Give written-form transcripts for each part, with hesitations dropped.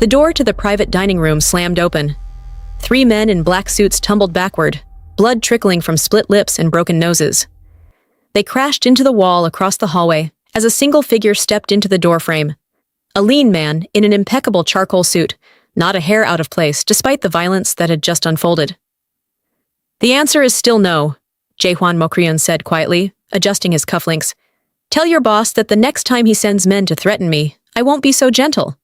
The door to the private dining room slammed open. 3 men in black suits tumbled backward, blood trickling from split lips and broken noses. They crashed into the wall across the hallway as a single figure stepped into the doorframe. A lean man in an impeccable charcoal suit, not a hair out of place despite the violence that had just unfolded. "The answer is still no," Jae-hwan Mokryun said quietly, adjusting his cufflinks. "Tell your boss that the next time he sends men to threaten me, I won't be so gentle."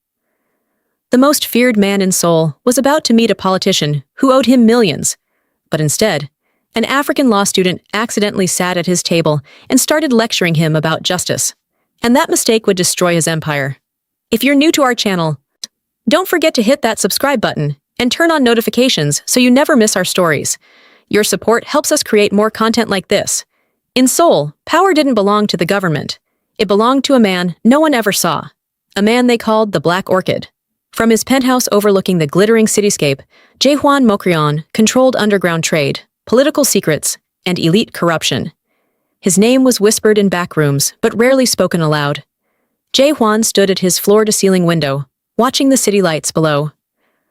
The most feared man in Seoul was about to meet a politician who owed him millions, but instead, an African law student accidentally sat at his table and started lecturing him about justice. And that mistake would destroy his empire. If you're new to our channel, don't forget to hit that subscribe button and turn on notifications so you never miss our stories. Your support helps us create more content like this. In Seoul, power didn't belong to the government. It belonged to a man no one ever saw. A man they called the Black Orchid. From his penthouse overlooking the glittering cityscape, Jae-hwan Mokryun controlled underground trade, political secrets, and elite corruption. His name was whispered in back rooms, but rarely spoken aloud. Jae-hwan stood at his floor-to-ceiling window, watching the city lights below.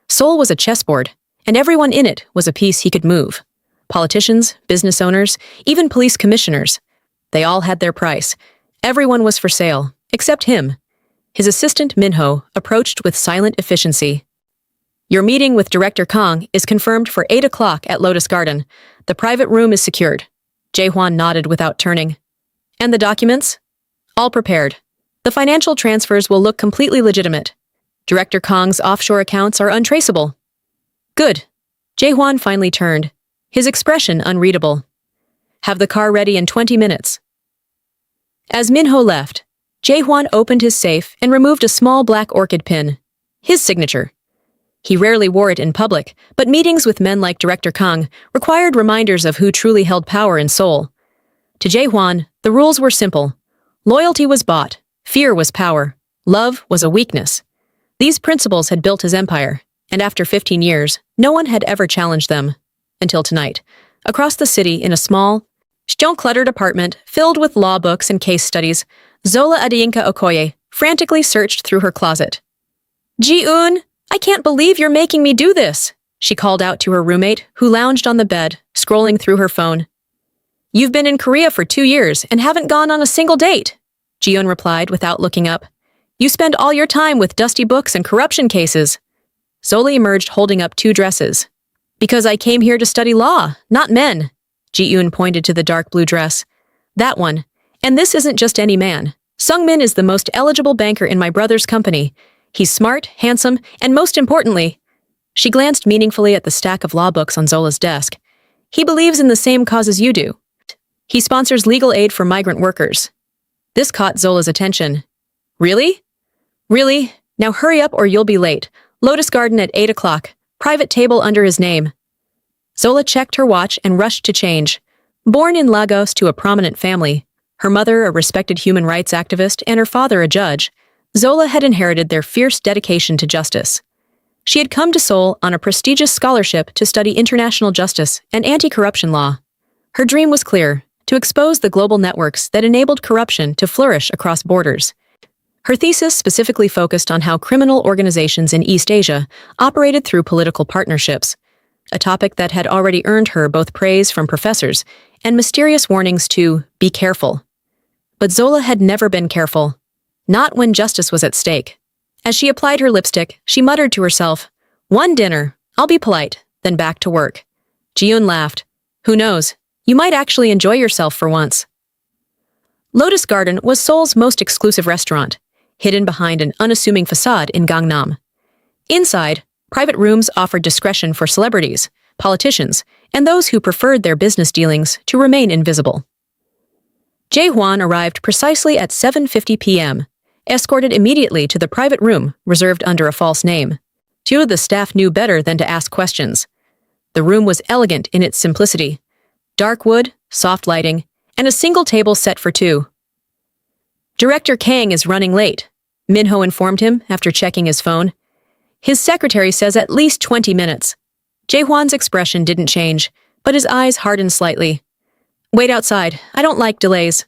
Seoul was a chessboard, and everyone in it was a piece he could move. Politicians, business owners, even police commissioners. They all had their price. Everyone was for sale, except him. His assistant, Minho, approached with silent efficiency. "Your meeting with Director Kang is confirmed for 8 o'clock at Lotus Garden. The private room is secured." Jae-hwan nodded without turning. "And the documents?" "All prepared. The financial transfers will look completely legitimate. Director Kang's offshore accounts are untraceable." "Good." Jae-hwan finally turned, his expression unreadable. "Have the car ready in 20 minutes. As Minho left, Jae-hwan opened his safe and removed a small black orchid pin. His signature. He rarely wore it in public, but meetings with men like Director Kang required reminders of who truly held power in Seoul. To Jae-hwan, the rules were simple. Loyalty was bought, fear was power, love was a weakness. These principles had built his empire, and after 15 years, no one had ever challenged them. Until tonight, across the city in a small, stone-cluttered apartment filled with law books and case studies, Zola Adeyinka Okoye frantically searched through her closet. "Ji-eun, I can't believe you're making me do this," she called out to her roommate, who lounged on the bed, scrolling through her phone. "You've been in Korea for 2 years and haven't gone on a single date," Ji-eun replied without looking up. "You spend all your time with dusty books and corruption cases." Zola emerged holding up 2 dresses. "Because I came here to study law, not men." Ji-eun pointed to the dark blue dress. "That one. And this isn't just any man. Sung-min is the most eligible banker in my brother's company. He's smart, handsome, and most importantly," she glanced meaningfully at the stack of law books on Zola's desk, "he believes in the same cause as you do. He sponsors legal aid for migrant workers." This caught Zola's attention. "Really?" "Really? Now hurry up or you'll be late. Lotus Garden at 8 o'clock. Private table under his name." Zola checked her watch and rushed to change. Born in Lagos to a prominent family, her mother a respected human rights activist and her father a judge, Zola had inherited their fierce dedication to justice. She had come to Seoul on a prestigious scholarship to study international justice and anti-corruption law. Her dream was clear, to expose the global networks that enabled corruption to flourish across borders. Her thesis specifically focused on how criminal organizations in East Asia operated through political partnerships, a topic that had already earned her both praise from professors and mysterious warnings to be careful. But Zola had never been careful. Not when justice was at stake. As she applied her lipstick, she muttered to herself, "One dinner, I'll be polite, then back to work." Ji-eun laughed. "Who knows? You might actually enjoy yourself for once." Lotus Garden was Seoul's most exclusive restaurant, hidden behind an unassuming facade in Gangnam. Inside, private rooms offered discretion for celebrities, politicians, and those who preferred their business dealings to remain invisible. Jae-hwan arrived precisely at 7:50 p.m., escorted immediately to the private room reserved under a false name. 2 of the staff knew better than to ask questions. The room was elegant in its simplicity. Dark wood, soft lighting, and a single table set for 2. "Director Kang is running late," Minho informed him after checking his phone. "His secretary says at least 20 minutes. Jae-hwan's expression didn't change, but his eyes hardened slightly. "Wait outside. I don't like delays."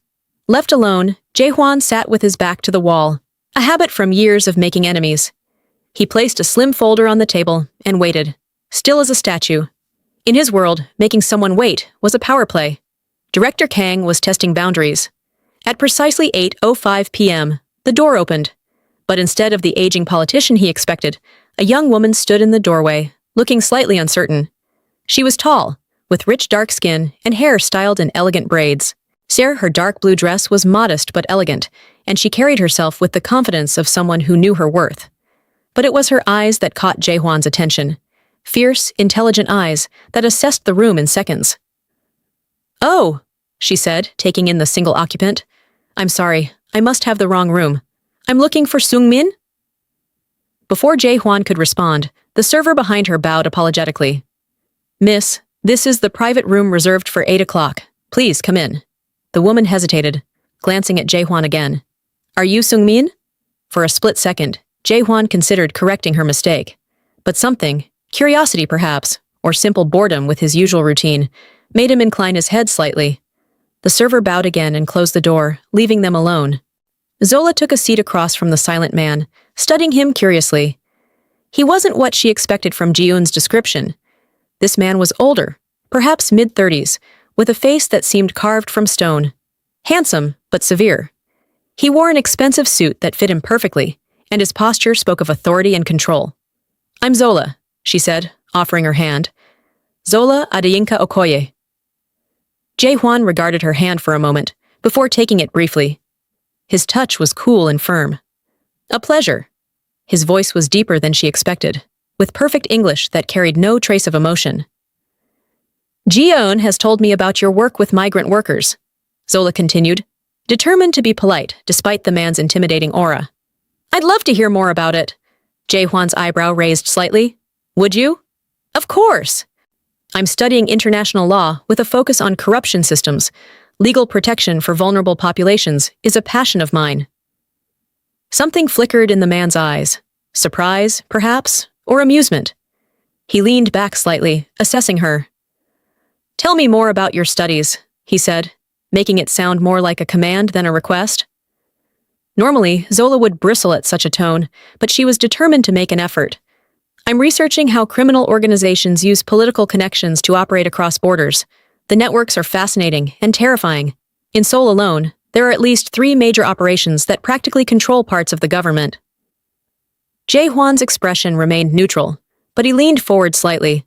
Left alone, Jae-hwan sat with his back to the wall, a habit from years of making enemies. He placed a slim folder on the table and waited, still as a statue. In his world, making someone wait was a power play. Director Kang was testing boundaries. At precisely 8:05 p.m., the door opened. But instead of the aging politician he expected, a young woman stood in the doorway, looking slightly uncertain. She was tall, with rich dark skin and hair styled in elegant braids. Her dark blue dress was modest but elegant, and she carried herself with the confidence of someone who knew her worth. But it was her eyes that caught Jae-hwan's attention. Fierce, intelligent eyes that assessed the room in seconds. "Oh," she said, taking in the single occupant. "I'm sorry, I must have the wrong room. I'm looking for Sung-min?" Before Jae-hwan could respond, the server behind her bowed apologetically. "Miss, this is the private room reserved for 8 o'clock. Please come in." The woman hesitated, glancing at Jae-hwan again. "Are you Sung-min?" For a split second, Jae-hwan considered correcting her mistake. But something, curiosity perhaps, or simple boredom with his usual routine, made him incline his head slightly. The server bowed again and closed the door, leaving them alone. Zola took a seat across from the silent man, studying him curiously. He wasn't what she expected from Ji-eun's description. This man was older, perhaps mid-30s, with a face that seemed carved from stone. Handsome, but severe. He wore an expensive suit that fit him perfectly, and his posture spoke of authority and control. "I'm Zola," she said, offering her hand. "Zola Adeyinka Okoye." Jae-hwan regarded her hand for a moment, before taking it briefly. His touch was cool and firm. "A pleasure." His voice was deeper than she expected, with perfect English that carried no trace of emotion. "Ji-eun has told me about your work with migrant workers," Zola continued, determined to be polite despite the man's intimidating aura. "I'd love to hear more about it." Jae-hwan's eyebrow raised slightly. "Would you?" "Of course." "I'm studying international law with a focus on corruption systems. Legal protection for vulnerable populations is a passion of mine." Something flickered in the man's eyes. Surprise, perhaps, or amusement. He leaned back slightly, assessing her. "Tell me more about your studies," he said, making it sound more like a command than a request. Normally, Zola would bristle at such a tone, but she was determined to make an effort. "I'm researching how criminal organizations use political connections to operate across borders. The networks are fascinating and terrifying. In Seoul alone, there are at least 3 major operations that practically control parts of the government." Jae-hwan's expression remained neutral, but he leaned forward slightly.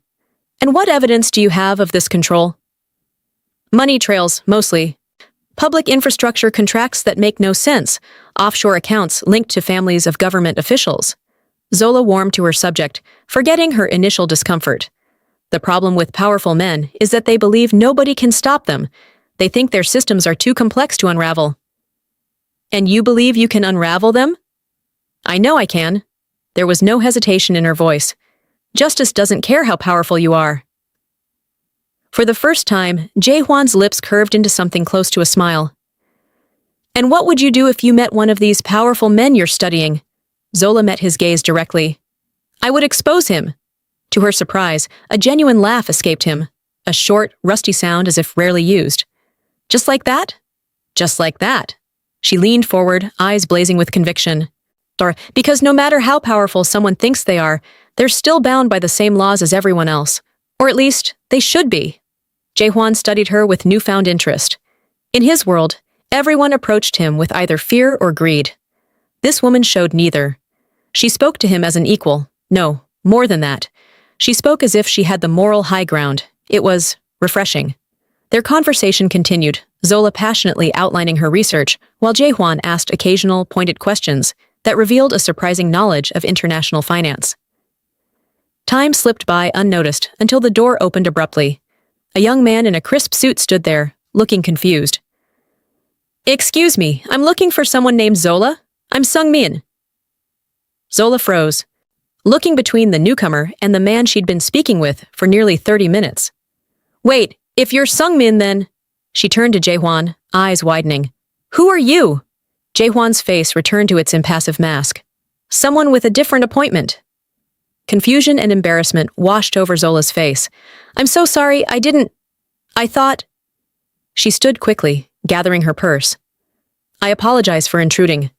"And what evidence do you have of this control?" "Money trails, mostly. Public infrastructure contracts that make no sense, offshore accounts linked to families of government officials." Zola warmed to her subject, forgetting her initial discomfort. The problem with powerful men is that they believe nobody can stop them. They think their systems are too complex to unravel. "And you believe you can unravel them?" "I know I can." There was no hesitation in her voice. "Justice doesn't care how powerful you are." For the first time, Jae-hwan's lips curved into something close to a smile. "And what would you do if you met one of these powerful men you're studying?" Zola met his gaze directly. "I would expose him." To her surprise, a genuine laugh escaped him, a short, rusty sound as if rarely used. "Just like that?" "Just like that." She leaned forward, eyes blazing with conviction. "Because no matter how powerful someone thinks they are, they're still bound by the same laws as everyone else. Or at least, they should be." Jae-hwan studied her with newfound interest. In his world, everyone approached him with either fear or greed. This woman showed neither. She spoke to him as an equal. No, more than that. She spoke as if she had the moral high ground. It was refreshing. Their conversation continued, Zola passionately outlining her research, while Jae-hwan asked occasional, pointed questions that revealed a surprising knowledge of international finance. Time slipped by unnoticed until the door opened abruptly. A young man in a crisp suit stood there, looking confused. "Excuse me, I'm looking for someone named Zola. I'm Sung-min." Zola froze, looking between the newcomer and the man she'd been speaking with for nearly 30 minutes. "Wait, if you're Sung-min then—" She turned to Jae-hwan, eyes widening. "Who are you?" Jae-hwan's face returned to its impassive mask. "Someone with a different appointment." Confusion and embarrassment washed over Zola's face. "I'm so sorry, I thought—" She stood quickly, gathering her purse. "I apologize for intruding."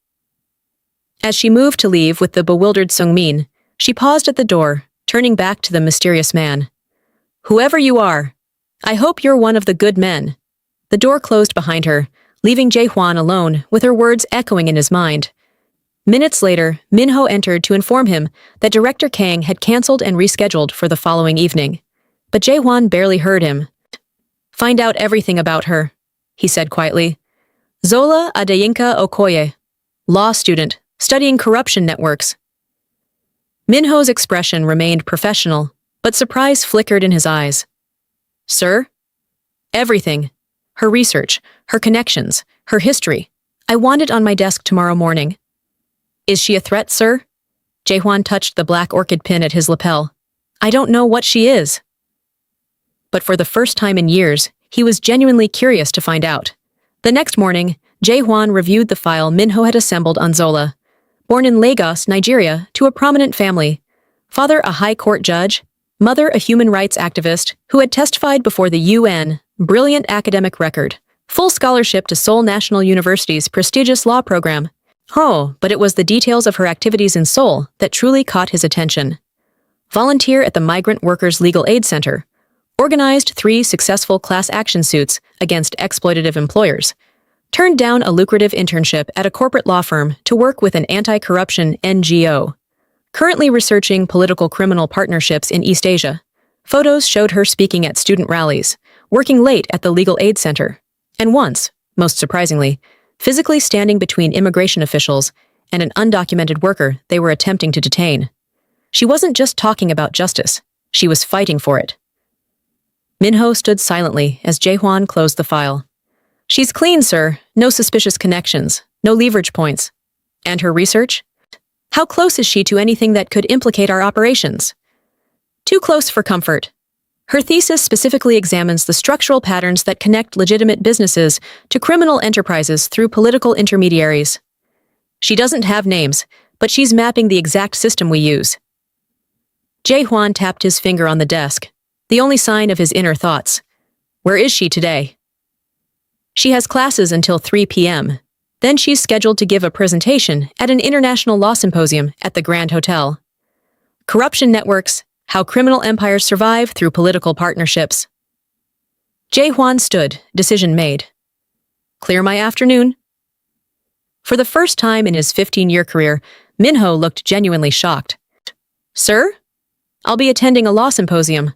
As she moved to leave with the bewildered Sung-min, She paused at the door, turning back to the mysterious man. "Whoever you are, I hope you're one of the good men." The door closed behind her, leaving Jae-hwan alone with her words echoing in his mind. Minutes later, Minho entered to inform him that Director Kang had canceled and rescheduled for the following evening. But Jae-hwan barely heard him. "Find out everything about her," he said quietly. "Zola Adeyinka Okoye, law student, studying corruption networks." Minho's expression remained professional, but surprise flickered in his eyes. "Sir?" "Everything. Her research, her connections, her history. I want it on my desk tomorrow morning." "Is she a threat, sir?" Jae-hwan touched the black orchid pin at his lapel. "I don't know what she is." But for the first time in years, he was genuinely curious to find out. The next morning, Jae-hwan reviewed the file Minho had assembled on Zola. Born in Lagos, Nigeria, to a prominent family. Father a high court judge, mother a human rights activist who had testified before the UN, brilliant academic record, full scholarship to Seoul National University's prestigious law program. Oh, but it was the details of her activities in Seoul that truly caught his attention. Volunteer at the Migrant Workers Legal Aid Center. Organized 3 successful class action suits against exploitative employers. Turned down a lucrative internship at a corporate law firm to work with an anti-corruption NGO. Currently researching political criminal partnerships in East Asia. Photos showed her speaking at student rallies, working late at the Legal Aid Center, and once, most surprisingly, physically standing between immigration officials and an undocumented worker they were attempting to detain. She wasn't just talking about justice, she was fighting for it. Minho stood silently as Jae-hwan closed the file. "She's clean, sir. No suspicious connections. No leverage points. And her research? How close is she to anything that could implicate our operations?" "Too close for comfort. Her thesis specifically examines the structural patterns that connect legitimate businesses to criminal enterprises through political intermediaries. She doesn't have names, but she's mapping the exact system we use." Jae-hwan tapped his finger on the desk, the only sign of his inner thoughts. "Where is she today?" "She has classes until 3 p.m. Then she's scheduled to give a presentation at an international law symposium at the Grand Hotel. Corruption networks, how criminal empires survive through political partnerships." Jae-hwan stood, decision made. "Clear my afternoon." For the first time in his 15-year career, Minho looked genuinely shocked. "Sir? I'll be attending a law symposium."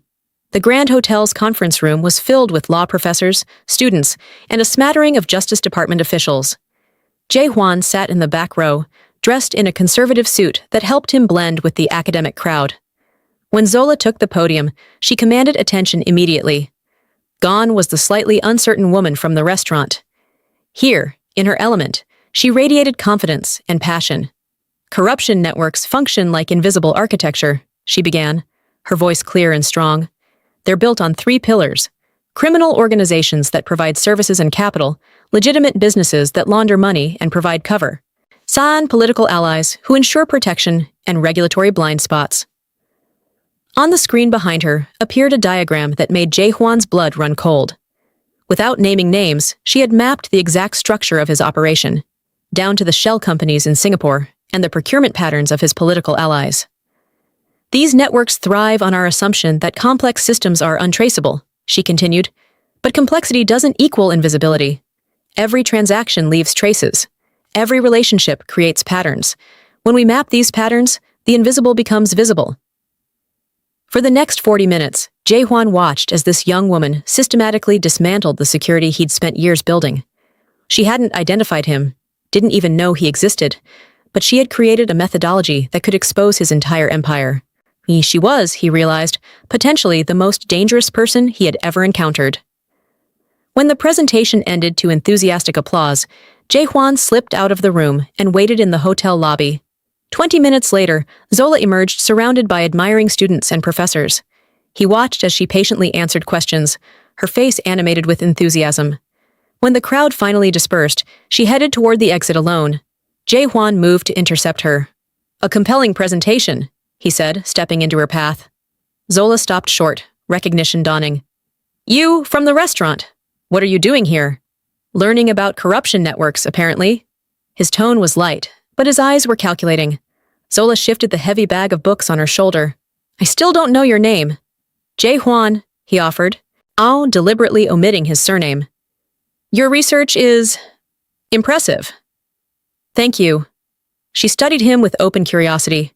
The Grand Hotel's conference room was filled with law professors, students, and a smattering of Justice Department officials. Jae-hwan sat in the back row, dressed in a conservative suit that helped him blend with the academic crowd. When Zola took the podium, she commanded attention immediately. Gone was the slightly uncertain woman from the restaurant. Here, in her element, she radiated confidence and passion. "Corruption networks function like invisible architecture," she began, her voice clear and strong. "They're built on 3 pillars: criminal organizations that provide services and capital, legitimate businesses that launder money and provide cover, political allies who ensure protection, and regulatory blind spots." On the screen behind her appeared a diagram that made Jae-hwan's blood run cold. Without naming names, she had mapped the exact structure of his operation, down to the shell companies in Singapore and the procurement patterns of his political allies. "These networks thrive on our assumption that complex systems are untraceable," she continued, "but complexity doesn't equal invisibility. Every transaction leaves traces. Every relationship creates patterns. When we map these patterns, the invisible becomes visible." For the next 40 minutes, Jae-hwan watched as this young woman systematically dismantled the security he'd spent years building. She hadn't identified him, didn't even know he existed, but she had created a methodology that could expose his entire empire. She was, he realized, potentially the most dangerous person he had ever encountered. When the presentation ended to enthusiastic applause, Jae-hwan slipped out of the room and waited in the hotel lobby. 20 minutes later, Zola emerged surrounded by admiring students and professors. He watched as she patiently answered questions, her face animated with enthusiasm. When the crowd finally dispersed, she headed toward the exit alone. Jae-hwan moved to intercept her. "A compelling presentation," he said, stepping into her path. Zola stopped short, recognition dawning. "You, from the restaurant. What are you doing here?" "Learning about corruption networks, apparently." His tone was light, but his eyes were calculating. Zola shifted the heavy bag of books on her shoulder. I still don't know your name. Jae-hwan, he offered, Ao deliberately omitting his surname. Your research is impressive. Thank you. She studied him with open curiosity.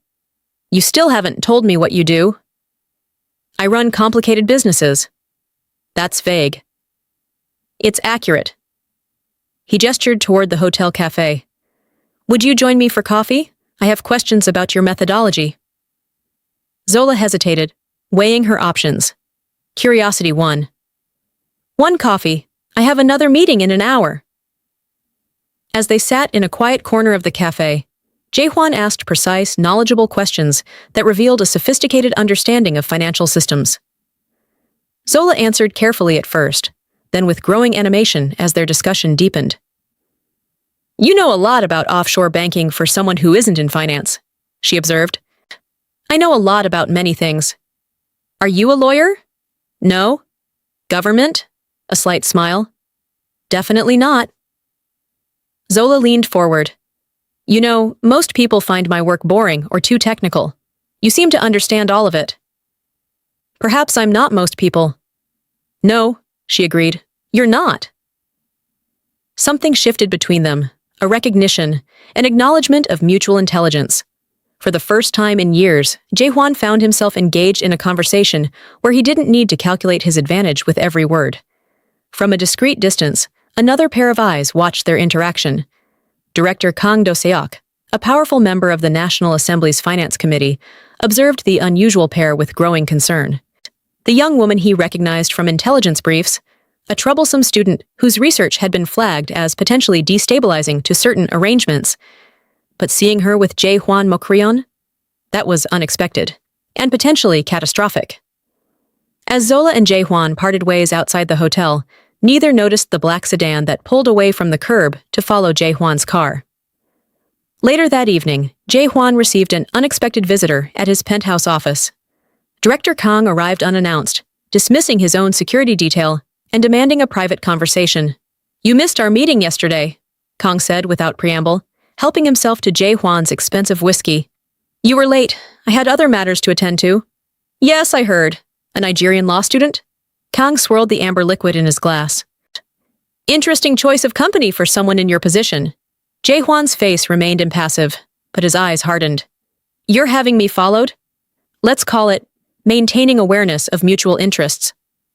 You still haven't told me what you do. I run complicated businesses. That's vague. It's accurate. He gestured toward the hotel cafe. Would you join me for coffee? I have questions about your methodology. Zola hesitated, weighing her options. Curiosity won. One coffee. I have another meeting in an hour. As they sat in a quiet corner of the cafe, Jae-hwan asked precise, knowledgeable questions that revealed a sophisticated understanding of financial systems. Zola answered carefully at first, then with growing animation as their discussion deepened. You know a lot about offshore banking for someone who isn't in finance, she observed. I know a lot about many things. Are you a lawyer? No. Government? A slight smile. Definitely not. Zola leaned forward. You know, most people find my work boring or too technical. You seem to understand all of it. Perhaps I'm not most people. No, she agreed. You're not. Something shifted between them, a recognition, an acknowledgement of mutual intelligence. For the first time in years, Jae-hwan found himself engaged in a conversation where he didn't need to calculate his advantage with every word. From a discreet distance, another pair of eyes watched their interaction. Director Kang Do-seok, a powerful member of the National Assembly's Finance Committee, observed the unusual pair with growing concern. The young woman he recognized from intelligence briefs, a troublesome student whose research had been flagged as potentially destabilizing to certain arrangements. But seeing her with Jae-hwan Mokrion? That was unexpected, and potentially catastrophic. As Zola and Jae-hwan parted ways outside the hotel, neither noticed the black sedan that pulled away from the curb to follow Jae-hwan's car. Later that evening, Jae-hwan received an unexpected visitor at his penthouse office. Director Kang arrived unannounced, dismissing his own security detail and demanding a private conversation. You missed our meeting yesterday, Kang said without preamble, helping himself to Jae-hwan's expensive whiskey. You were late. I had other matters to attend to. Yes, I heard. A Nigerian law student? Kang swirled the amber liquid in his glass. Interesting choice of company for someone in your position. Jae-hwan's face remained impassive, but his eyes hardened. You're having me followed? Let's call it maintaining awareness of mutual interests.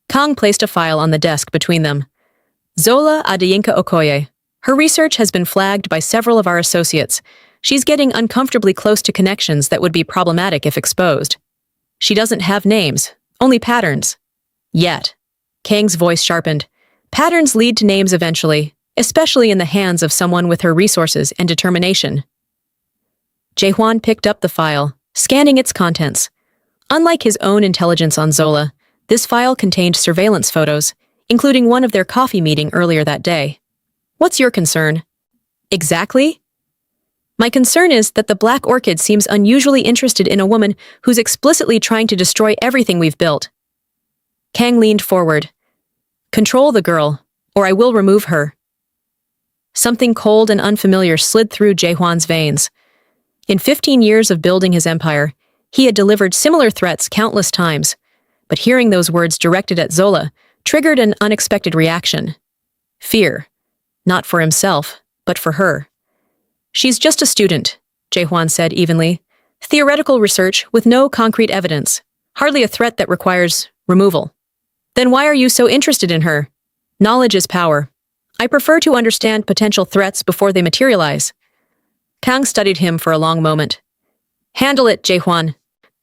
Kang placed a file on the desk between them. Zola Adeyinka Okoye. Her research has been flagged by several of our associates. She's getting uncomfortably close to connections that would be problematic if exposed. She doesn't have names, only patterns. Yet. Kang's voice sharpened. Patterns lead to names eventually, especially in the hands of someone with her resources and determination. Jae-hwan picked up the file, scanning its contents. Unlike his own intelligence on Zola, this file contained surveillance photos, including one of their coffee meeting earlier that day. What's your concern? Exactly? My concern is that the Black Orchid seems unusually interested in a woman who's explicitly trying to destroy everything we've built. Kang leaned forward. Control the girl, or I will remove her. Something cold and unfamiliar slid through Jae-hwan's veins. In 15 years of building his empire, he had delivered similar threats countless times, but hearing those words directed at Zola triggered an unexpected reaction. Fear. Not for himself, but for her. She's just a student, Jae-hwan said evenly. Theoretical research with no concrete evidence. Hardly a threat that requires removal. Then why are you so interested in her? Knowledge is power. I prefer to understand potential threats before they materialize. Kang studied him for a long moment. Handle it, Jae-hwan.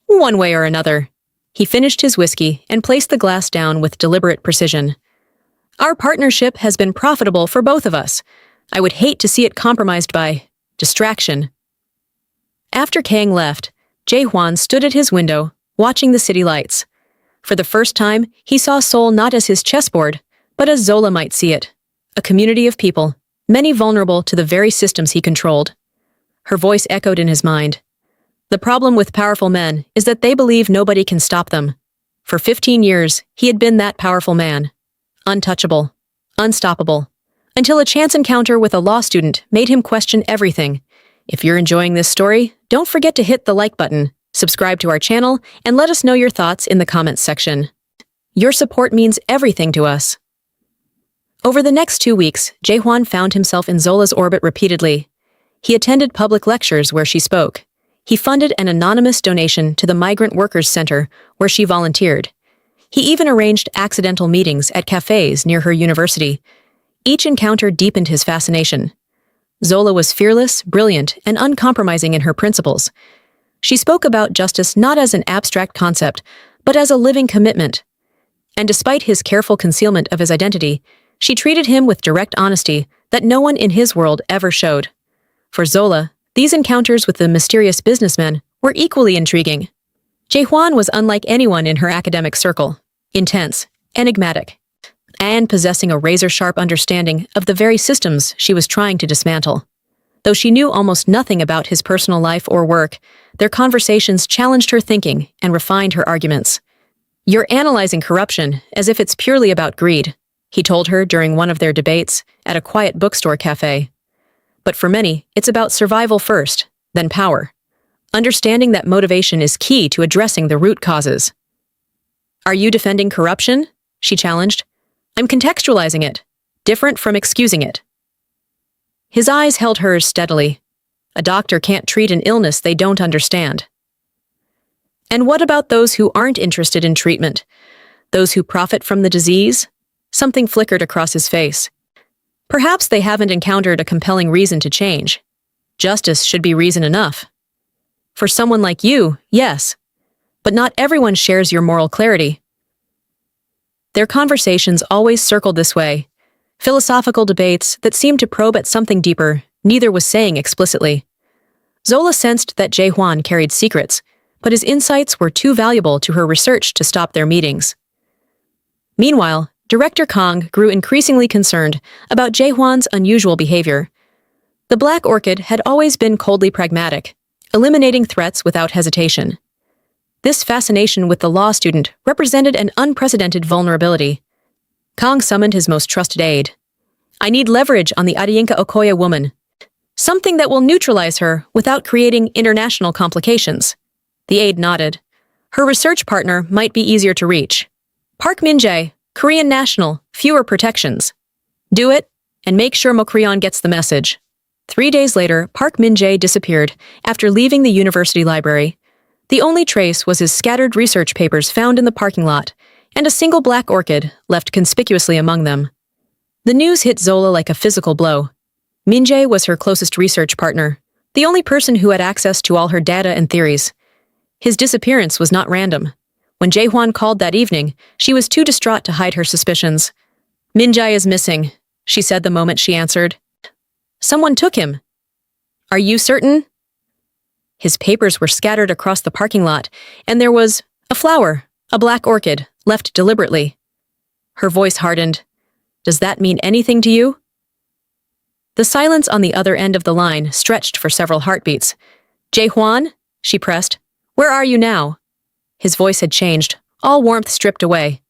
One way or another. He finished his whiskey and placed the glass down with deliberate precision. Our partnership has been profitable for both of us. I would hate to see it compromised by distraction. After Kang left, Jae-hwan stood at his window, watching the city lights. For the first time, he saw Seoul not as his chessboard, but as Zola might see it. A community of people, many vulnerable to the very systems he controlled. Her voice echoed in his mind. The problem with powerful men is that they believe nobody can stop them. For 15 years, he had been that powerful man. Untouchable. Unstoppable. Until a chance encounter with a law student made him question everything. If you're enjoying this story, don't forget to hit the like button, subscribe to our channel, and let us know your thoughts in the comments section. Your support means everything to us. Over the next 2 weeks, Jaehwan found himself in Zola's orbit repeatedly. He attended public lectures where she spoke. He funded an anonymous donation to the Migrant Workers Center where she volunteered. He even arranged accidental meetings at cafes near her university. Each encounter deepened his fascination. Zola was fearless, brilliant, and uncompromising in her principles. She spoke about justice not as an abstract concept, but as a living commitment. And despite his careful concealment of his identity, she treated him with direct honesty that no one in his world ever showed. For Zola, these encounters with the mysterious businessmen were equally intriguing. Jaehwan was unlike anyone in her academic circle, intense, enigmatic, and possessing a razor-sharp understanding of the very systems she was trying to dismantle. Though she knew almost nothing about his personal life or work, their conversations challenged her thinking and refined her arguments. "You're analyzing corruption as if it's purely about greed," he told her during one of their debates at a quiet bookstore cafe. "But for many, it's about survival first, then power. Understanding that motivation is key to addressing the root causes." "Are you defending corruption?" she challenged. "I'm contextualizing it, different from excusing it." His eyes held hers steadily. A doctor can't treat an illness they don't understand. "And what about those who aren't interested in treatment? Those who profit from the disease?" Something flickered across his face. "Perhaps they haven't encountered a compelling reason to change. Justice should be reason enough. For someone like you, yes. But not everyone shares your moral clarity." Their conversations always circled this way. Philosophical debates that seemed to probe at something deeper, neither was saying explicitly. Zola sensed that Jaehwan carried secrets, but his insights were too valuable to her research to stop their meetings. Meanwhile, Director Kang grew increasingly concerned about Jaehwan's unusual behavior. The Black Orchid had always been coldly pragmatic, eliminating threats without hesitation. This fascination with the law student represented an unprecedented vulnerability. Kang summoned his most trusted aide. "I need leverage on the Aryinka Okoye woman. Something that will neutralize her without creating international complications." The aide nodded. Her research partner might be easier to reach. "Park Min-jae, Korean national, fewer protections. Do it, and make sure Mokreon gets the message." 3 days later, Park Min-jae disappeared after leaving the university library. The only trace was his scattered research papers found in the parking lot, and a single black orchid left conspicuously among them. The news hit Zola like a physical blow. Min-jae was her closest research partner, the only person who had access to all her data and theories. His disappearance was not random. When Jaehwan called that evening, she was too distraught to hide her suspicions. "Min-jae is missing," she said the moment she answered. "Someone took him." "Are you certain?" His papers were scattered across the parking lot, and there was a flower, a black orchid, left deliberately. Her voice hardened. "Does that mean anything to you?" The silence on the other end of the line stretched for several heartbeats. "Jaehwan?" she pressed. "Where are you now?" His voice had changed, all warmth stripped away.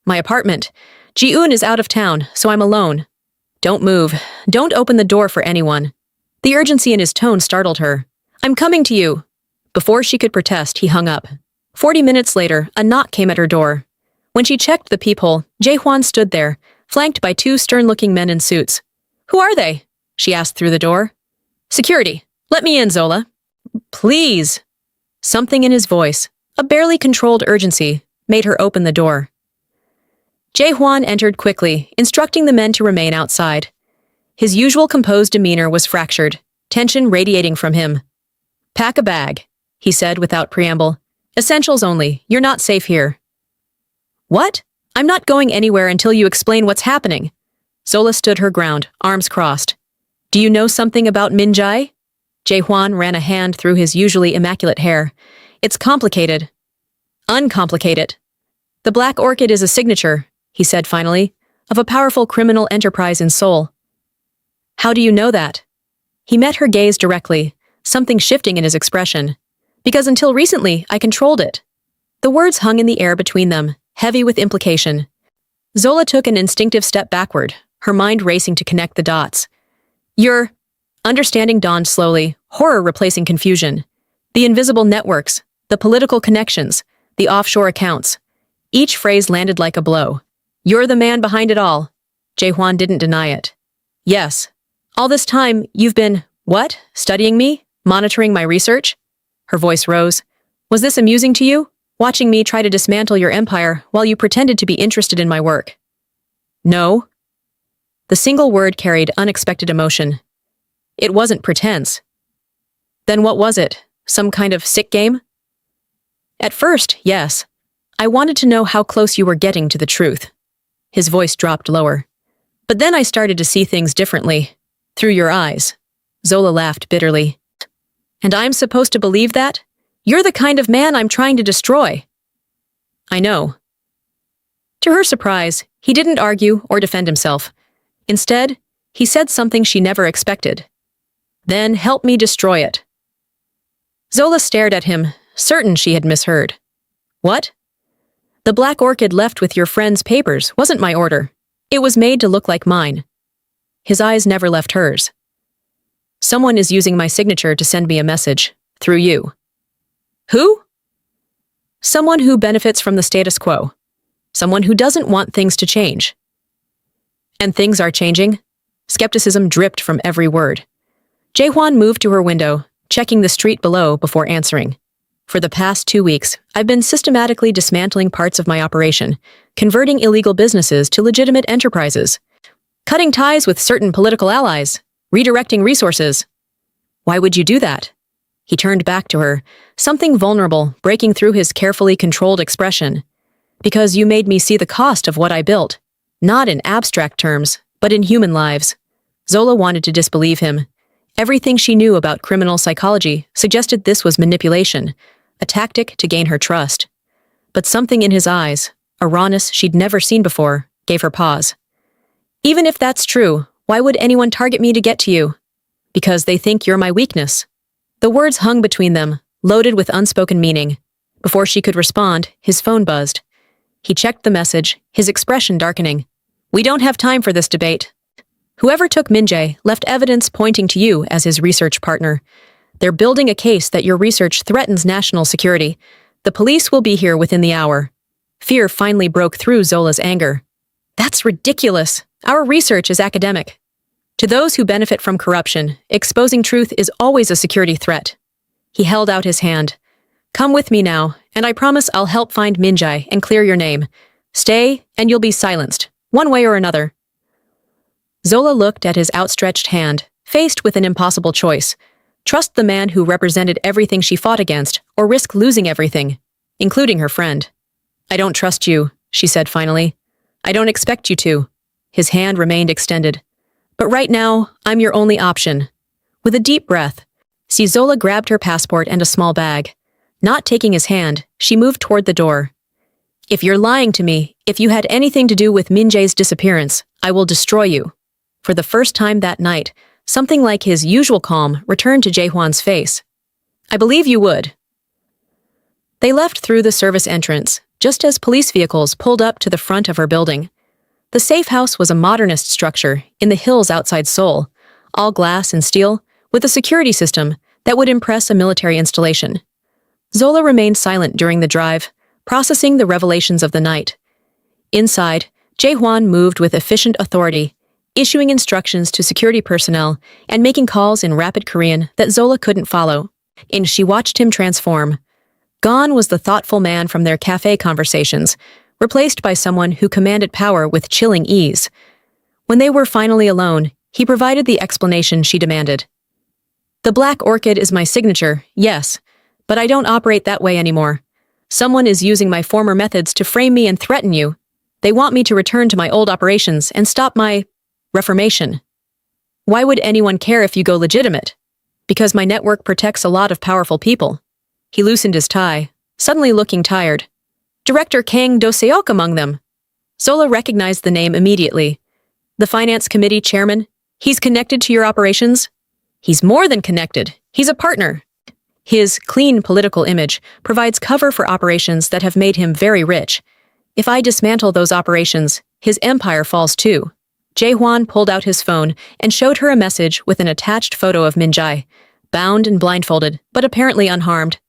"My apartment. Ji-eun is out of town, so I'm alone." "Don't move. Don't open the door for anyone." The urgency in his tone startled her. "I'm coming to you." Before she could protest, he hung up. 40 minutes later, a knock came at her door. When she checked the peephole, Jaehwan stood there, flanked by 2 stern-looking men in suits. "Who are they?" she asked through the door. "Security. Let me in, Zola." "Please." Something in his voice, a barely controlled urgency, made her open the door. Jaehwan entered quickly, instructing the men to remain outside. His usual composed demeanor was fractured, tension radiating from him. "Pack a bag," he said without preamble. "Essentials only. You're not safe here." "What? I'm not going anywhere until you explain what's happening." Zola stood her ground, arms crossed. "Do you know something about Min-jae?" Jaehwan ran a hand through his usually immaculate hair. "It's complicated." "Uncomplicated. The Black Orchid is a signature," he said finally, "of a powerful criminal enterprise in Seoul." "How do you know that?" He met her gaze directly, something shifting in his expression. "Because until recently, I controlled it." The words hung in the air between them, heavy with implication. Zola took an instinctive step backward, her mind racing to connect the dots. "You're..." Understanding dawned slowly, horror replacing confusion. The invisible networks, the political connections, the offshore accounts. Each phrase landed like a blow. You're the man behind it all. Jae-hwan didn't deny it. Yes. All this time, you've been, what? Studying me? Monitoring my research? Her voice rose. Was this amusing to you? Watching me try to dismantle your empire while you pretended to be interested in my work? No. The single word carried unexpected emotion. It wasn't pretense. Then what was it? Some kind of sick game? At first, yes. I wanted to know how close you were getting to the truth. His voice dropped lower. But then I started to see things differently. Through your eyes. Zola laughed bitterly. And I'm supposed to believe that? You're the kind of man I'm trying to destroy. I know. To her surprise, he didn't argue or defend himself. Instead, he said something she never expected. Then help me destroy it. Zola stared at him, certain she had misheard. What? The black orchid left with your friend's papers wasn't my order. It was made to look like mine. His eyes never left hers. Someone is using my signature to send me a message, through you. Who? Someone who benefits from the status quo. Someone who doesn't want things to change. And things are changing? Skepticism dripped from every word. Jae-hwan moved to her window, checking the street below before answering. For the past 2 weeks, I've been systematically dismantling parts of my operation, converting illegal businesses to legitimate enterprises, cutting ties with certain political allies, redirecting resources. Why would you do that? He turned back to her, something vulnerable breaking through his carefully controlled expression. Because you made me see the cost of what I built, not in abstract terms, but in human lives. Zola wanted to disbelieve him. Everything she knew about criminal psychology suggested this was manipulation, a tactic to gain her trust. But something in his eyes, a rawness she'd never seen before, gave her pause. Even if that's true, why would anyone target me to get to you? Because they think you're my weakness. The words hung between them, loaded with unspoken meaning. Before she could respond, his phone buzzed. He checked the message, his expression darkening. We don't have time for this debate. Whoever took Min-jae left evidence pointing to you as his research partner. They're building a case that your research threatens national security. The police will be here within the hour. Fear finally broke through Zola's anger. That's ridiculous. Our research is academic. To those who benefit from corruption, exposing truth is always a security threat. He held out his hand. Come with me now, and I promise I'll help find Min-jae and clear your name. Stay, and you'll be silenced, one way or another. Zola looked at his outstretched hand, faced with an impossible choice. Trust the man who represented everything she fought against, or risk losing everything, including her friend. I don't trust you, she said finally. I don't expect you to. His hand remained extended. But right now, I'm your only option. With a deep breath, Zola grabbed her passport and a small bag. Not taking his hand, she moved toward the door. If you're lying to me, if you had anything to do with Min-jae's disappearance, I will destroy you. For the first time that night, something like his usual calm returned to Jae-hwan's face. I believe you would. They left through the service entrance, just as police vehicles pulled up to the front of her building. The safe house was a modernist structure in the hills outside Seoul, all glass and steel, with a security system that would impress a military installation. Zola remained silent during the drive, processing the revelations of the night. Inside, Jae-hwan moved with efficient authority, issuing instructions to security personnel and making calls in rapid Korean that Zola couldn't follow. And she watched him transform. Gone was the thoughtful man from their cafe conversations, replaced by someone who commanded power with chilling ease. When they were finally alone, he provided the explanation she demanded. The black orchid is my signature, yes, but I don't operate that way anymore. Someone is using my former methods to frame me and threaten you. They want me to return to my old operations and stop my reformation. Why would anyone care if you go legitimate? Because my network protects a lot of powerful people. He loosened his tie, suddenly looking tired. Director Kang Do-seok among them. Zola recognized the name immediately. The finance committee chairman. He's connected to your operations? He's more than connected. He's a partner. His clean political image provides cover for operations that have made him very rich. If I dismantle those operations, his empire falls too. Jae-hwan pulled out his phone and showed her a message with an attached photo of Min-jae, bound and blindfolded, but apparently unharmed.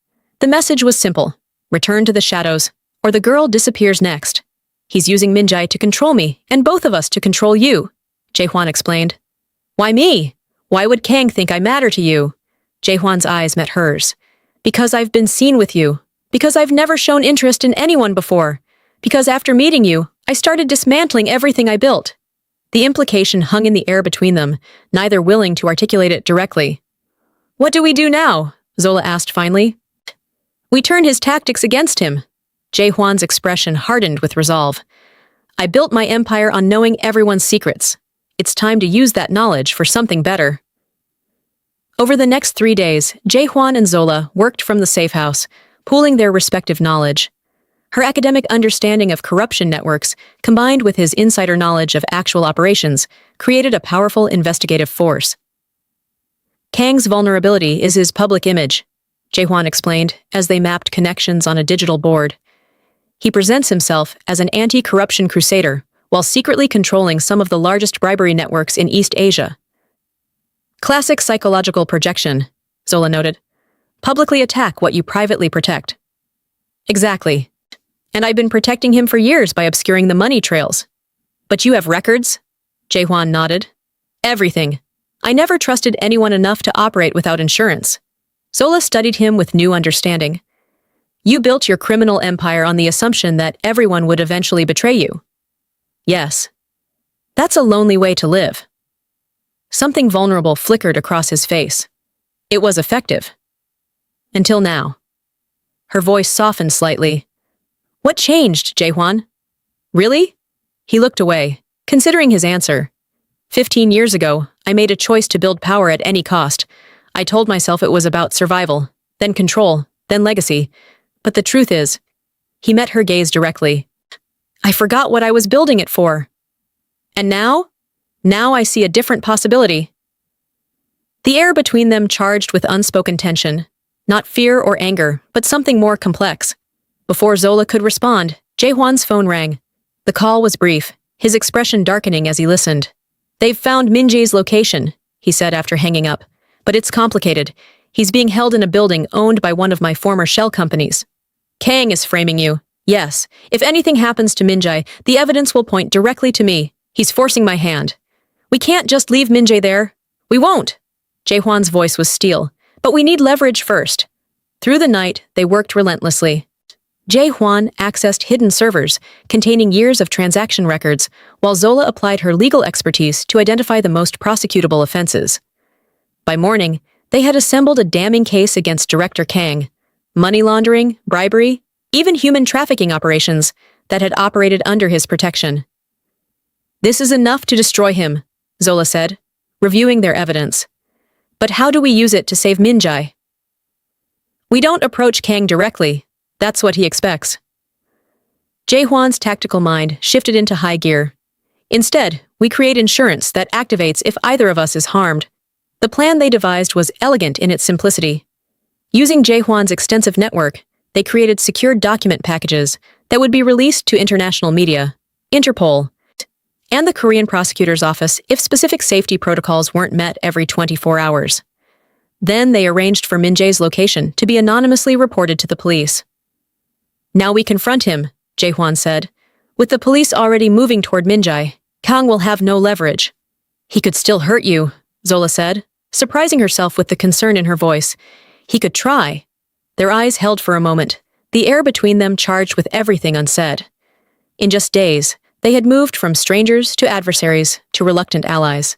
The message was simple: return to the shadows, or the girl disappears next. He's using Min-jae to control me, and both of us to control you, Jae-hwan explained. Why me? Why would Kang think I matter to you? Jae-hwan's eyes met hers. Because I've been seen with you. Because I've never shown interest in anyone before. Because after meeting you, I started dismantling everything I built. The implication hung in the air between them, neither willing to articulate it directly. What do we do now? Zola asked finally. We turn his tactics against him. Jae-hwan's expression hardened with resolve. I built my empire on knowing everyone's secrets. It's time to use that knowledge for something better. Over the next 3 days, Jae-hwan and Zola worked from the safe house, pooling their respective knowledge. Her academic understanding of corruption networks, combined with his insider knowledge of actual operations, created a powerful investigative force. Kang's vulnerability is his public image, Jae-hwan explained as they mapped connections on a digital board. He presents himself as an anti-corruption crusader, while secretly controlling some of the largest bribery networks in East Asia. Classic psychological projection, Zola noted. Publicly attack what you privately protect. Exactly. And I've been protecting him for years by obscuring the money trails. But you have records? Jae-hwan nodded. Everything. I never trusted anyone enough to operate without insurance. Zola studied him with new understanding. You built your criminal empire on the assumption that everyone would eventually betray you. Yes. That's a lonely way to live. Something vulnerable flickered across his face. It was effective. Until now. Her voice softened slightly. What changed, Jae-hwan? Really? He looked away, considering his answer. 15 years ago, I made a choice to build power at any cost. I told myself it was about survival, then control, then legacy. But the truth is, he met her gaze directly. I forgot what I was building it for. And now? Now I see a different possibility. The air between them charged with unspoken tension, not fear or anger, but something more complex. Before Zola could respond, Jae-hwan's phone rang. The call was brief, his expression darkening as he listened. They've found Min-jae's location, he said after hanging up. But it's complicated. He's being held in a building owned by one of my former shell companies. Kang is framing you. Yes, if anything happens to Min-jae, the evidence will point directly to me. He's forcing my hand. We can't just leave Min-jae there. We won't. Jae-hwan's voice was steel. But we need leverage first. Through the night, they worked relentlessly. Jae-hwan accessed hidden servers containing years of transaction records, while Zola applied her legal expertise to identify the most prosecutable offenses. By morning, they had assembled a damning case against Director Kang. Money laundering, bribery, even human trafficking operations that had operated under his protection. This is enough to destroy him, Zola said, reviewing their evidence. But how do we use it to save Min-jae? We don't approach Kang directly. That's what he expects. Jae-hwan's tactical mind shifted into high gear. Instead, we create insurance that activates if either of us is harmed. The plan they devised was elegant in its simplicity. Using Jae-hwan's extensive network, they created secured document packages that would be released to international media, Interpol, and the Korean prosecutor's office if specific safety protocols weren't met every 24 hours. Then they arranged for Min-jae's location to be anonymously reported to the police. Now we confront him, Jae-hwan said. With the police already moving toward Min-jae, Kang will have no leverage. He could still hurt you, Zola said, surprising herself with the concern in her voice. He could try. Their eyes held for a moment, the air between them charged with everything unsaid. In just days, they had moved from strangers to adversaries to reluctant allies.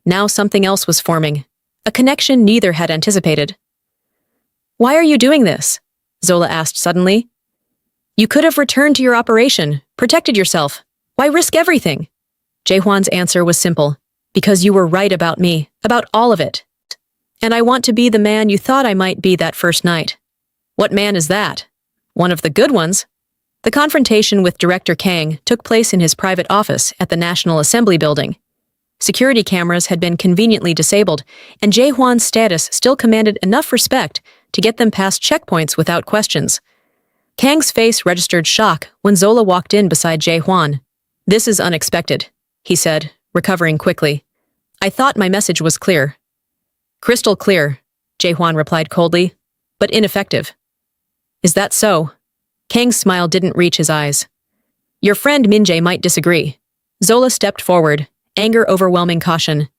Now something else was forming, a connection neither had anticipated. Why are you doing this? Zola asked suddenly. You could have returned to your operation, protected yourself. Why risk everything? Jae-hwan's answer was simple. Because you were right about me, about all of it. And I want to be the man you thought I might be that first night. What man is that? One of the good ones. The confrontation with Director Kang took place in his private office at the National Assembly building. Security cameras had been conveniently disabled, and Jae-hwan's status still commanded enough respect to get them past checkpoints without questions. Kang's face registered shock when Zola walked in beside Jae-hwan. This is unexpected, he said, recovering quickly. I thought my message was clear. Crystal clear, Jae-hwan replied coldly, but ineffective. Is that so? Kang's smile didn't reach his eyes. Your friend Min-jae might disagree. Zola stepped forward, anger overwhelming caution.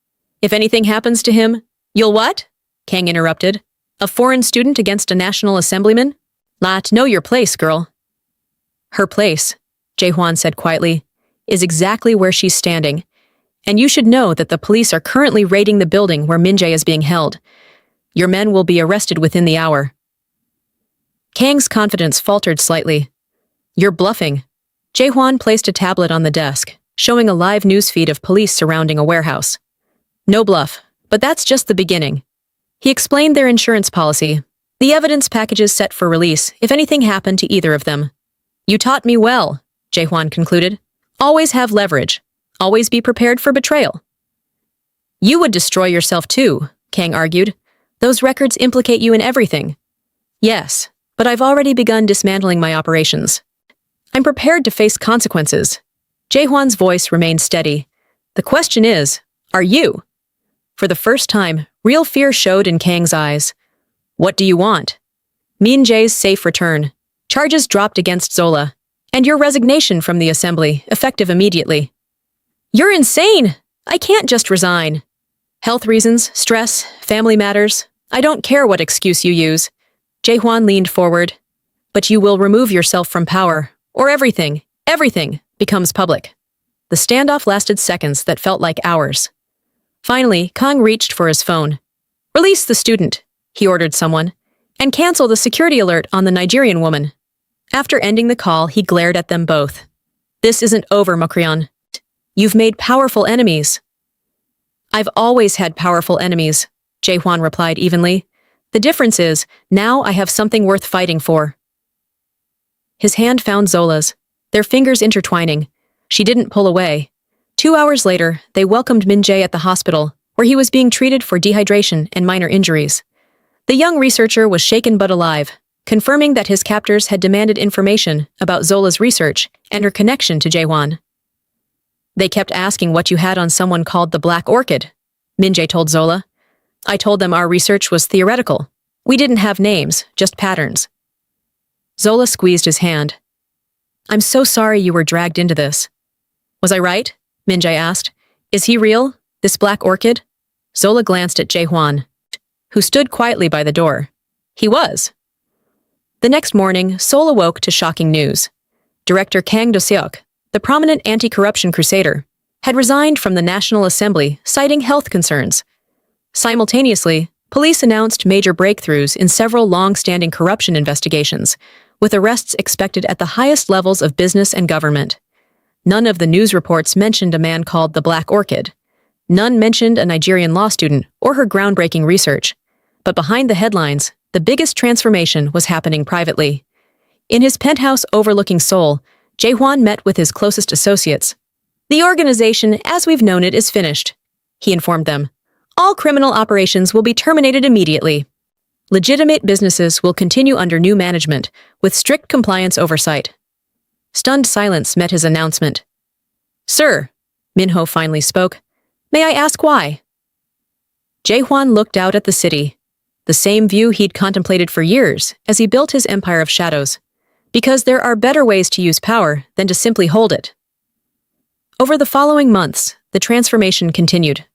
If anything happens to him, you'll what? Kang interrupted. A foreign student against a national assemblyman? Know your place, girl. Her place, Jae-hwan said quietly, is exactly where she's standing. And you should know that the police are currently raiding the building where Min-jae is being held. Your men will be arrested within the hour. Kang's confidence faltered slightly. You're bluffing. Jae-hwan placed a tablet on the desk, showing a live news feed of police surrounding a warehouse. No bluff, but that's just the beginning. He explained their insurance policy, the evidence packages set for release if anything happened to either of them. You taught me well, Jae-hwan concluded. Always have leverage. Always be prepared for betrayal. You would destroy yourself too, Kang argued. Those records implicate you in everything. Yes, but I've already begun dismantling my operations. I'm prepared to face consequences. Jae-hwan's voice remained steady. The question is, are you? For the first time, real fear showed in Kang's eyes. What do you want? Min-jae's safe return. Charges dropped against Zola. And your resignation from the assembly, effective immediately. You're insane! I can't just resign. Health reasons, stress, family matters. I don't care what excuse you use. Jae-hwan leaned forward. But you will remove yourself from power, or everything becomes public. The standoff lasted seconds that felt like hours. Finally, Kang reached for his phone. Release the student, he ordered someone, and cancel the security alert on the Nigerian woman. After ending the call, he glared at them both. This isn't over, Mokrion. You've made powerful enemies. I've always had powerful enemies, Jae-hwan replied evenly. The difference is, now I have something worth fighting for. His hand found Zola's, their fingers intertwining. She didn't pull away. 2 hours later, they welcomed Min-jae at the hospital, where he was being treated for dehydration and minor injuries. The young researcher was shaken but alive, confirming that his captors had demanded information about Zola's research and her connection to Jae-hwan. They kept asking what you had on someone called the Black Orchid, Min-jae told Zola. I told them our research was theoretical. We didn't have names, just patterns. Zola squeezed his hand. I'm so sorry you were dragged into this. Was I right? Min-jae asked. Is he real, this Black Orchid? Zola glanced at Jae-hwan, who stood quietly by the door. He was. The next morning, Seoul awoke to shocking news. Director Kang Do-seok, the prominent anti-corruption crusader, had resigned from the National Assembly, citing health concerns. Simultaneously, police announced major breakthroughs in several long-standing corruption investigations, with arrests expected at the highest levels of business and government. None of the news reports mentioned a man called the Black Orchid. None mentioned a Nigerian law student or her groundbreaking research. But behind the headlines, the biggest transformation was happening privately. In his penthouse overlooking Seoul, Jae-hwan met with his closest associates. The organization, as we've known it, is finished, he informed them. All criminal operations will be terminated immediately. Legitimate businesses will continue under new management, with strict compliance oversight. Stunned silence met his announcement. Sir, Minho finally spoke, may I ask why? Jae-hwan looked out at the city, the same view he'd contemplated for years as he built his empire of shadows, because there are better ways to use power than to simply hold it. Over the following months, the transformation continued.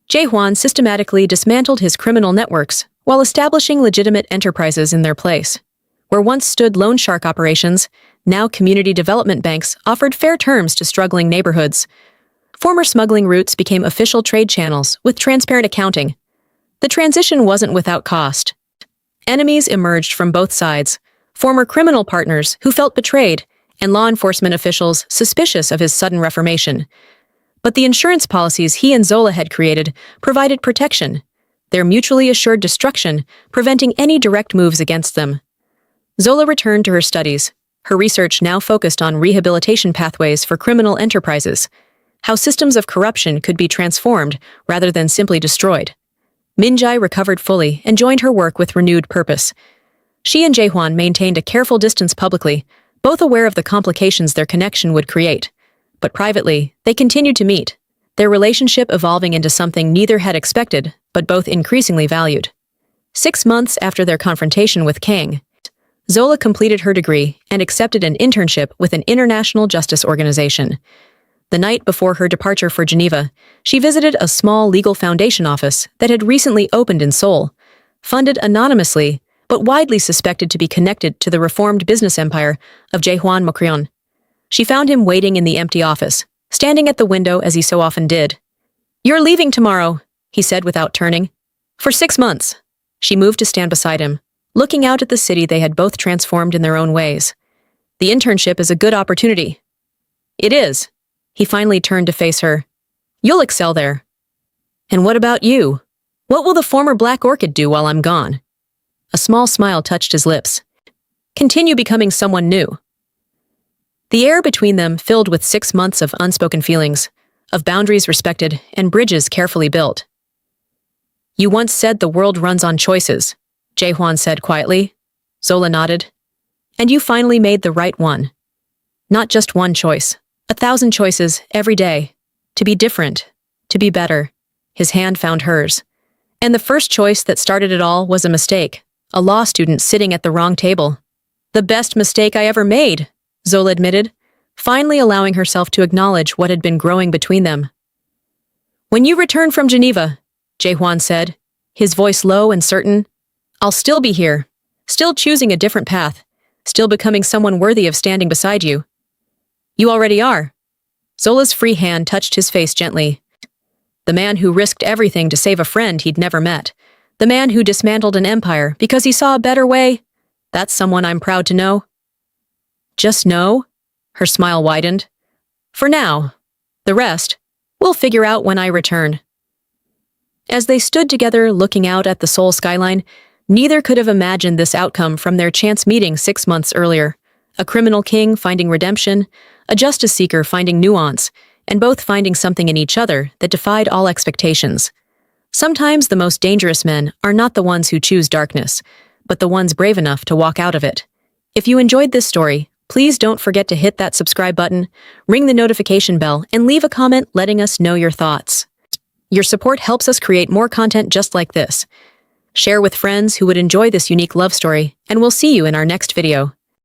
Jae-hwan systematically dismantled his criminal networks while establishing legitimate enterprises in their place. Where once stood loan shark operations, now community development banks offered fair terms to struggling neighborhoods. Former smuggling routes became official trade channels with transparent accounting. The transition wasn't without cost. Enemies emerged from both sides, former criminal partners who felt betrayed, and law enforcement officials suspicious of his sudden reformation. But the insurance policies he and Zola had created provided protection, their mutually assured destruction preventing any direct moves against them. Zola returned to her studies, her research now focused on rehabilitation pathways for criminal enterprises, how systems of corruption could be transformed rather than simply destroyed. Min-jae recovered fully and joined her work with renewed purpose. She and Jae-hwan maintained a careful distance publicly, both aware of the complications their connection would create. But privately, they continued to meet, their relationship evolving into something neither had expected, but both increasingly valued. 6 months after their confrontation with Kang, Zola completed her degree and accepted an internship with an international justice organization. The night before her departure for Geneva, she visited a small legal foundation office that had recently opened in Seoul, funded anonymously, but widely suspected to be connected to the reformed business empire of Jaehwan Mokryun. She found him waiting in the empty office, standing at the window as he so often did. "You're leaving tomorrow," he said without turning. "For 6 months." She moved to stand beside him, looking out at the city they had both transformed in their own ways. "The internship is a good opportunity." "It is." He finally turned to face her. "You'll excel there." "And what about you? What will the former Black Orchid do while I'm gone?" A small smile touched his lips. "Continue becoming someone new." The air between them filled with 6 months of unspoken feelings, of boundaries respected and bridges carefully built. "You once said the world runs on choices," Jaehwan said quietly. Zola nodded. "And you finally made the right one. Not just one choice, 1,000 choices every day. To be different, to be better." His hand found hers. "And the first choice that started it all was a mistake, a law student sitting at the wrong table." "The best mistake I ever made," Zola admitted, finally allowing herself to acknowledge what had been growing between them. "When you return from Geneva," Jaehwan said, his voice low and certain, "I'll still be here, still choosing a different path, still becoming someone worthy of standing beside you." "You already are." Zola's free hand touched his face gently. The man who risked everything to save a friend he'd never met. The man who dismantled an empire because he saw a better way. That's someone I'm proud to know. "Just know?" Her smile widened. "For now. The rest, we'll figure out when I return." As they stood together looking out at the Seoul skyline, neither could have imagined this outcome from their chance meeting 6 months earlier. A criminal king finding redemption, a justice seeker finding nuance, and both finding something in each other that defied all expectations. Sometimes the most dangerous men are not the ones who choose darkness, but the ones brave enough to walk out of it. If you enjoyed this story, please don't forget to hit that subscribe button, ring the notification bell, and leave a comment letting us know your thoughts. Your support helps us create more content just like this. Share with friends who would enjoy this unique love story, and we'll see you in our next video.